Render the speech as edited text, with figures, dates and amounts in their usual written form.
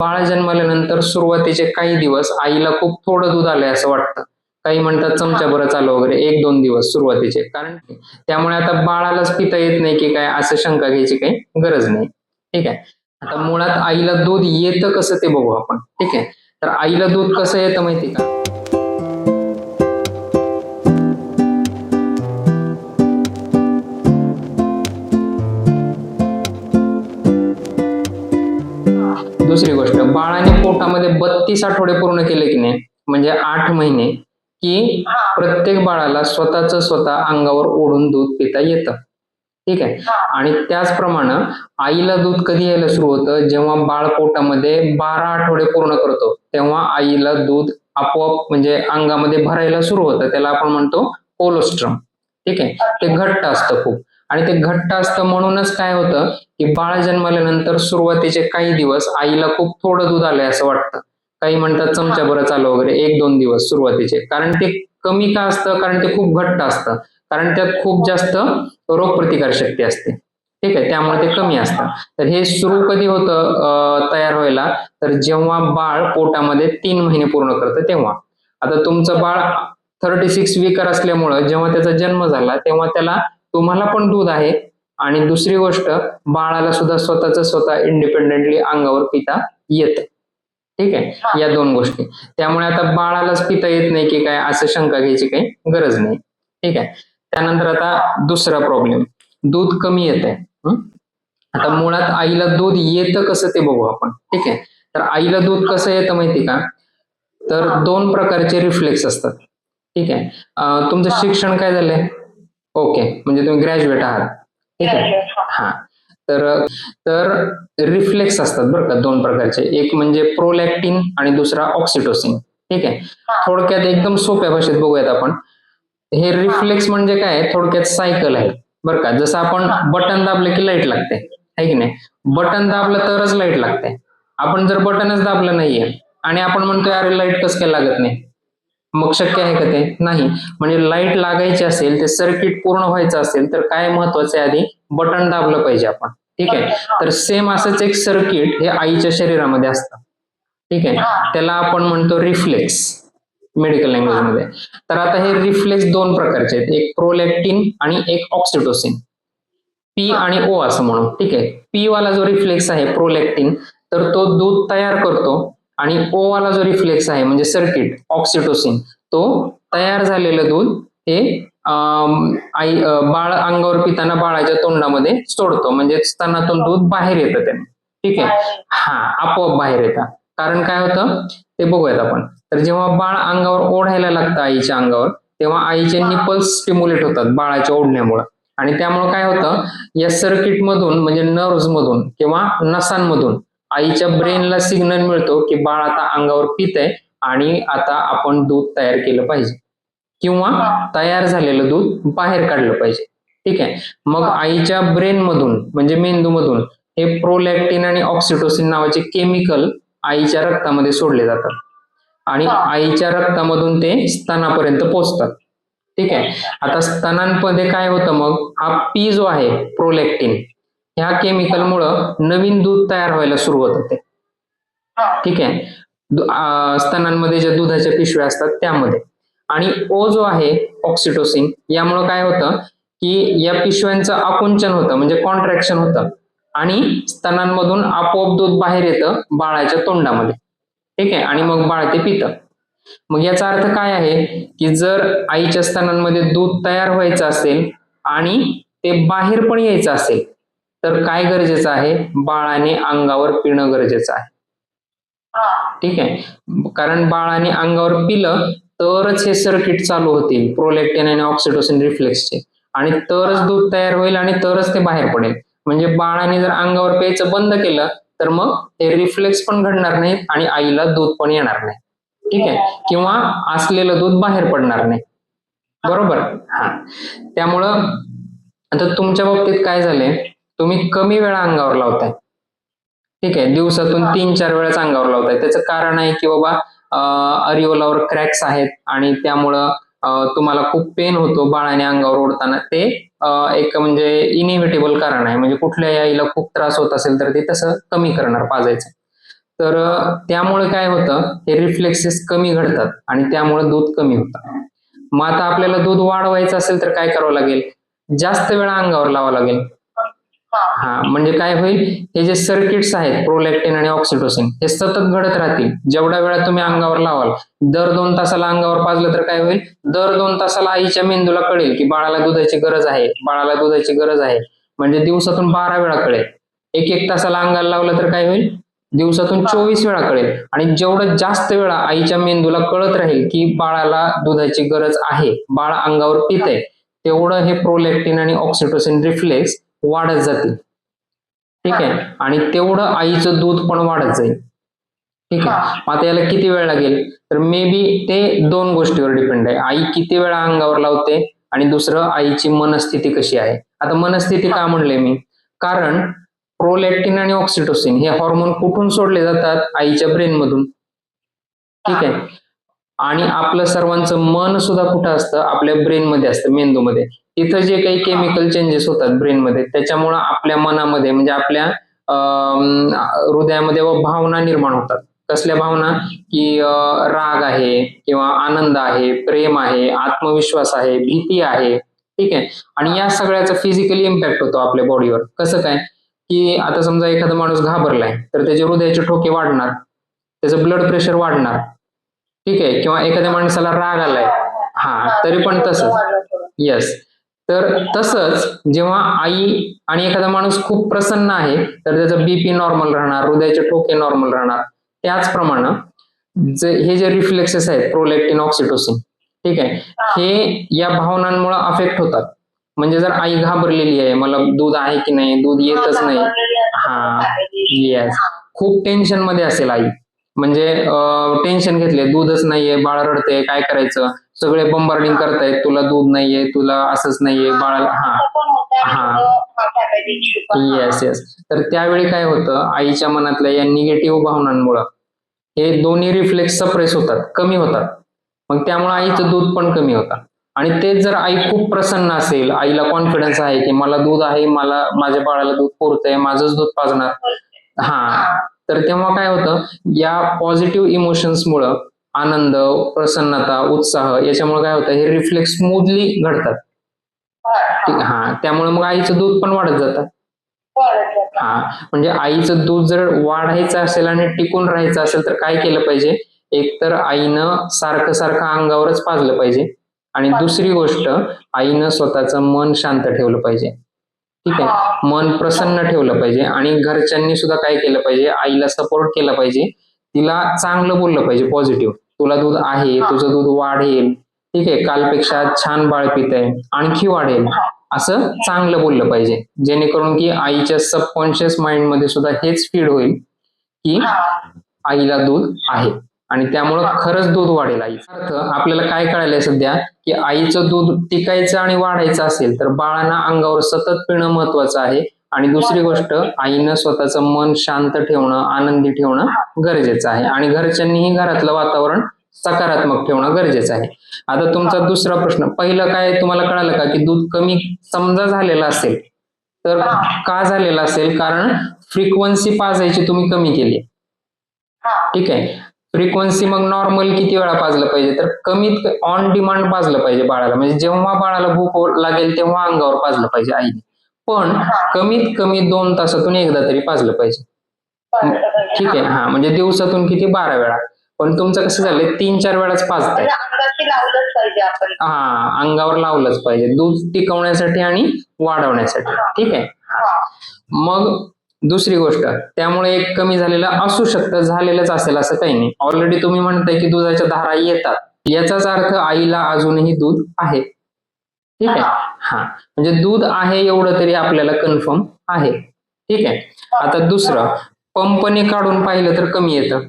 बाळ जन्मल्यानंतर सुरुवातीचे काही दिवस आईला खूप थोडं दूध आलंय असं वाटतं. काही म्हणतात चमच्याभरच आलं वगैरे, 1-2 दिवस सुरुवातीचे. कारण त्यामुळे आता बाळालाच पिता येत नाही की काय असं शंका घ्यायची काही गरज नाही. ठीक आहे. आता मुळात आईला दूध येतं कसं ते बघू आपण. ठीक आहे. तर आईला दूध कसं येतं माहिती का? दुसरी गोष्ट, बाळाने पोटामध्ये 32 आठवडे पूर्ण केले की नाही, म्हणजे 8 महिने, की प्रत्येक बाळाला स्वतः अंगावर ओढून दूध पिता येतं. ठीक आहे. आणि त्याचप्रमाणे आईला दूध कधी यायला सुरू होतं, जेव्हा बाळ पोटामध्ये 12 आठवडे पूर्ण करतो, तेव्हा आईला दूध आपोआप म्हणजे अंगामध्ये भरायला सुरू होतं. त्याला आपण म्हणतो कोलोस्ट्रम. ठीक आहे. ते घट्ट असतं खूप. आणि ते घट्ट असतं म्हणूनच काय होतं, की बाळ जन्मल्यानंतर सुरुवातीचे काही दिवस आईला खूप थोडं दूध आलंय असं वाटतं. काही म्हणतात चमच्याभरच आलं वगैरे, 1-2 दिवस सुरुवातीचे. कारण ते कमी का असतं? कारण ते खूप घट्ट असतं. कारण त्यात खूप जास्त रोगप्रतिकार शक्ती असते. ठीक आहे. त्यामुळे ते कमी असतं. तर हे सुरू कधी होतं तयार व्हायला? तर जेव्हा बाळ पोटामध्ये 3 महिने पूर्ण करतं तेव्हा. आता तुमचं बाळ 36 वीकर असल्यामुळं जेव्हा त्याचा जन्म झाला तेव्हा त्याला तुम्हाला पण दूध आहे आणि दुसरी गोष्ट बाळाला सुद्धा स्वतः इंडिपेंडेंटली अंगावर पिता येतं. ठीक आहे. या 2 गोष्टी. त्यामुळे आता बाळालाच पिता येत नाही की काय असं शंका घ्यायची काही गरज नाही. ठीक आहे. त्यानंतर आता दुसरा प्रॉब्लेम, दूध कमी येतंय. आता मुळात आईला दूध येतं कसं ते बघू आपण. ठीक आहे. तर आईला दूध कसं येतं माहिती का? तर 2 प्रकारचे रिफ्लेक्स असतात. ठीक आहे. तुमचं शिक्षण काय झालंय? ओके. म्हणजे तुम्ही ग्रॅज्युएट आहात. ठीक आहे. हां. तर तर रिफ्लेक्स असतात बरं का 2 प्रकारचे. एक म्हणजे प्रोलॅक्टिन आणि दुसरा ऑक्सिटोसिन. ठीक आहे. थोडक्यात एकदम सोप्या भाषेत बघूयात आपण. हे रिफ्लेक्स म्हणजे काय? थोडक्यात सायकल आहे. बरं का. जसं आपण बटन दाबलं की लाईट लागते. आहे की नाही? बटन दाबलं तरच लाईट लागते. आपण जर बटनच दाबलं नाहीये आणि आपण म्हणतोय अरे लाईट कसं काय लागत नाही? मग शक्य आहे का ते? नाही. म्हणजे लाईट लागायची असेल, ते सर्किट पूर्ण व्हायचं असेल तर काय महत्वाचं आहे, आधी बटन दाबलं पाहिजे आपण. ठीक आहे. तर सेम असंच एक सर्किट हे आईच्या शरीरामध्ये असतं. ठीक आहे. त्याला आपण म्हणतो रिफ्लेक्स मेडिकल लँग्वेजमध्ये. तर आता हे रिफ्लेक्स 2 प्रकारचे आहेत. एक प्रोलॅक्टिन आणि एक ऑक्सिटोसिन. पी आणि ओ असं म्हणू. ठीक आहे. पी वाला जो रिफ्लेक्स आहे प्रोलॅक्टिन, तर तो दूध तयार करतो आणि ओ वाला जो रिफ्लेक्स आहे म्हणजे सर्किट ऑक्सिटोसिन, तो तयार झालेलं दूध हे बाळ अंगावर पिताना बाळाच्या तोंडामध्ये सोडतो, म्हणजे स्तनातून दूध बाहेर येतं त्याने. ठीक आहे. आपोआप बाहेर येतं. कारण काय होतं ते बघूयात आपण. तर जेव्हा बाळ अंगावर ओढायला लागतं आईच्या अंगावर, तेव्हा आईचे निपल्स स्टिम्युलेट होतात बाळाच्या ओढण्यामुळे आणि त्यामुळे काय होतं, या सर्किट मधून म्हणजे नर्व्स मधून किंवा नसांमधून आईच्या ब्रेनला सिग्नल मिळतो की बाळ आता अंगावर पितंय आणि आता आपण दूध तयार केलं पाहिजे किंवा तयार झालेलं दूध बाहेर काढलं पाहिजे. ठीक आहे. मग आईच्या ब्रेन मधून म्हणजे मेंदूमधून हे प्रोलॅक्टिन आणि ऑक्सिटोसिन नावाचे केमिकल आईच्या रक्तामध्ये सोडले जातात आणि आईच्या रक्तामधून ते स्तनापर्यंत पोहोचतात. ठीक आहे. आता स्तनांमध्ये काय होतं, मग हा पी जो आहे प्रोलॅक्टिन, ह्या केमिकल मुळे नवीन दूध तयार व्हायला सुरुवात होते. ठीक आहे. स्तनांमध्ये ज्या दुधाच्या पिशव्या असतात त्यामध्ये. आणि ओ जो आहे ऑक्सिटोसिन, यामुळे काय होतं की या पिशव्यांचं आकुंचन होतं म्हणजे कॉन्ट्रॅक्शन होतं आणि स्तनांमधून आपोआप दूध बाहेर येतं बाळाच्या तोंडामध्ये. ठीक आहे. आणि मग बाळ ते पितं. मग याचा अर्थ काय आहे की जर आईच्या स्तनांमध्ये दूध तयार व्हायचं असेल आणि ते बाहेर पण यायचं असेल तर काय गरजेचं आहे, बाळाने अंगावर पिणं गरजेचं आहे. ठीक आहे. कारण बाळाने अंगावर पिलं तरच हे सर्किट चालू होतील प्रोलॅक्टिन आणि ऑक्सिटोसिन रिफ्लेक्सचे आणि तरच दूध तयार होईल आणि तरच ते बाहेर पडेल. म्हणजे बाळाने जर अंगावर प्यायचं बंद केलं तर मग हे रिफ्लेक्स पण घडणार नाहीत आणि आईला दूध पण येणार नाही. ठीक आहे. किंवा असलेलं दूध बाहेर पडणार नाही. बरोबर. त्यामुळं आता तुमच्या बाबतीत काय झालंय, तुम्ही कमी वेळा अंगावर लावताय. ठीक आहे. दिवसातून 3-4 वेळाच अंगावर लावताय. त्याचं कारण आहे की बाबा अरिओलावर क्रॅक्स आहेत आणि त्यामुळं तुम्हाला खूप पेन होतो बाळाने अंगावर ओढताना. ते एक म्हणजे इनिव्हिटेबल कारण आहे. म्हणजे कुठल्याही आईला खूप त्रास होत असेल तर ते तसं कमी करणार पाजायचं. तर त्यामुळे काय होतं, हे रिफ्लेक्सेस कमी घडतात आणि त्यामुळे दूध कमी होतं. मग आता आपल्याला दूध वाढवायचं असेल तर काय करावं लागेल, जास्त वेळा अंगावर लावावं लागेल. हा, म्हणजे काय होईल, हे जे सर्किट्स आहेत प्रोलॅक्टिन आणि ऑक्सिटोसिन हे सतत घडत राहतील. जेवढ्या वेळा तुम्ही अंगावर लावाल, दर 2 तासाला अंगावर पाजलं तर काय होईल, दर 2 तासाला आईच्या मेंदूला कळेल की बाळाला दुधाची गरज आहे, बाळाला दुधाची गरज आहे. म्हणजे दिवसातून 12 वेळा कळेल. एक तासाला अंगाला लावलं तर काय होईल, दिवसातून 24 वेळा कळेल. आणि जेवढं जास्त वेळा आईच्या मेंदूला कळत राहील की बाळाला दुधाची गरज आहे, बाळ अंगावर पितंय, तेवढं हे प्रोलॅक्टिन आणि ऑक्सिटोसिन रिफ्लेक्स वाढत जातील. ठीक आहे, आणि तेवढं आईचं दूध पण वाढत जाईल. ठीक आहे, आता याला किती वेळ लागेल, तर मे बी ते 2 गोष्टीवर डिपेंड आहे. आई किती वेळा अंगावर लावते आणि दुसरं आईची मनस्थिती कशी आहे. आता मनस्थिती का म्हणले मी, कारण प्रोलॅक्टिन आणि ऑक्सिटोसिन हे हॉर्मोन कुठून सोडले जातात, आईच्या ब्रेन मधून. ठीक आहे, आणि आपलं सर्वांचं मन सुद्धा कुठं असतं, आपल्या ब्रेन मध्ये असतं, मेंदूमध्ये. तिथं जे काही केमिकल चेंजेस होतात ब्रेन मध्ये, त्याच्यामुळे आपल्या मनामध्ये म्हणजे आपल्या हृदयामध्ये भावना निर्माण होतात. कसल्या भावना, की राग आहे किंवा आनंद आहे, प्रेम आहे, आत्मविश्वास आहे, भीती आहे. ठीक आहे, आणि या सगळ्याचा फिजिकली इम्पॅक्ट होतो आपल्या बॉडीवर. कसं काय, की आता समजा एखादा माणूस घाबरलाय तर त्याचे हृदयाचे ठोके वाढणार, त्याचं ब्लड प्रेशर वाढणार. ठीक आहे, किंवा एखाद्या माणसाला राग आलाय, हा, तरी पण तसंच. येस, तर तसंच जेव्हा आई आणि एखादा माणूस खूप प्रसन्न आहे तर त्याचं बीपी नॉर्मल राहणार, हृदयाचे ठोके नॉर्मल राहणार. त्याचप्रमाणे हे जे रिफ्लेक्सेस आहेत प्रोलॅक्टिन ऑक्सिटोसिन, ठीक आहे, हे या भावनांमुळे अफेक्ट होतात. म्हणजे जर आई घाबरलेली आहे, मला दूध आहे की नाही, दूध येतच नाही, हा, येस, खूप टेन्शन मध्ये असेल आई, म्हणजे टेन्शन घेतले, दूधच नाहीये, बाळ रडते, काय करायचं, सगळे बंबार्डिंग करतायत, तुला दूध नाहीये, तुला असंच नाहीये बाळाला, येस येस, तर त्यावेळी काय होतं, आईच्या मनातल्या या निगेटिव्ह भावनांमुळे हे दोन्ही रिफ्लेक्स सप्रेस होतात, कमी होतात. मग त्यामुळे आईचं दूध पण कमी होतं. आणि तेच जर आई खूप प्रसन्न असेल, आईला कॉन्फिडन्स आहे की मला दूध आहे, मला माझ्या बाळाला दूध पुरतंय, माझंच दूध पाजणार, हा, तर तेव्हा काय होतं, या पॉझिटिव्ह इमोशन्समुळं आनंद, प्रसन्नता, उत्साह याच्यामुळे काय होतं, हे रिफ्लेक्स स्मूथली घडतात. हा, त्यामुळे मग आईचं दूध पण वाढत जातं. हा, म्हणजे आईचं दूध जर वाढायचं असेल आणि टिकून राहायचं असेल तर काय केलं पाहिजे, एकतर आईनं सारखं सारखं अंगावरच पाजलं पाहिजे, आणि दुसरी गोष्ट, आईनं स्वतःचं मन शांत ठेवलं पाहिजे. ठीक आहे, मन प्रसन्न ठेवलं पाहिजे, आणि घरच्यांनी सुद्धा काय केलं पाहिजे, आईला सपोर्ट केला पाहिजे, तिला चांगलं बोललं पाहिजे, पॉझिटिव्ह, तुला दूध आहे, तुझं दूध वाढेल, ठीक आहे, कालपेक्षा छान बाळ पितंय, आणखी वाढेल, असं चांगलं बोललं पाहिजे, जेणेकरून की आईच्या सबकॉन्शियस माइंड मध्ये सुद्धा हेच फीड होईल की आईला दूध आहे, आणि त्यामुळं खरंच दूध वाढेल आईचं. आपल्याला काय कळालंय सध्या, की आईचं दूध टिकायचं आणि वाढायचं असेल तर बाळांना अंगावर सतत पिणं महत्वाचं आहे, आणि दुसरी गोष्ट, आईनं स्वतःचं मन शांत ठेवणं, आनंदी ठेवणं गरजेचं आहे, आणि घरच्यांनीही घरातलं वातावरण सकारात्मक ठेवणं गरजेचं आहे. आता तुमचा दुसरा प्रश्न, पहिलं काय तुम्हाला कळालं का, की दूध कमी समजा झालेलं असेल तर का झालेलं असेल, कारण फ्रिक्वेन्सी पाजायची तुम्ही कमी केली. ठीक आहे, फ्रिक्वेन्सी मग नॉर्मल किती वेळा पाजलं पाहिजे, तर कमीत ऑन डिमांड पाजलं पाहिजे बाळाला, म्हणजे जेव्हा बाळाला भूक लागेल तेव्हा अंगावर पाजलं पाहिजे आईने, पण कमीत कमी 2 तासातून एकदा तरी पाजलं पाहिजे. ठीक आहे, हा, म्हणजे दिवसातून किती, 12 वेळा, पण तुमचं कसं झालंय 3-4 वेळाच पाजताय. हा, अंगावर लावलंच पाहिजे, दूध टिकवण्यासाठी आणि वाढवण्यासाठी. ठीक आहे, मग दुसरी गोष्ट, त्यामुळे एक कमी झालेलं असू शकतं, झालेलंच असेल असं काही नाही. ऑलरेडी तुम्ही म्हणताय की दुधाच्या धारा येतात, याचाच अर्थ आईला अजूनही दूध आहे. ठीक आहे, हा, म्हणजे दूध आहे एवढं तरी आपल्याला कन्फर्म आहे. ठीक आहे, आता दुसरं, पंपने काढून पाहिलं तर कमी येतं,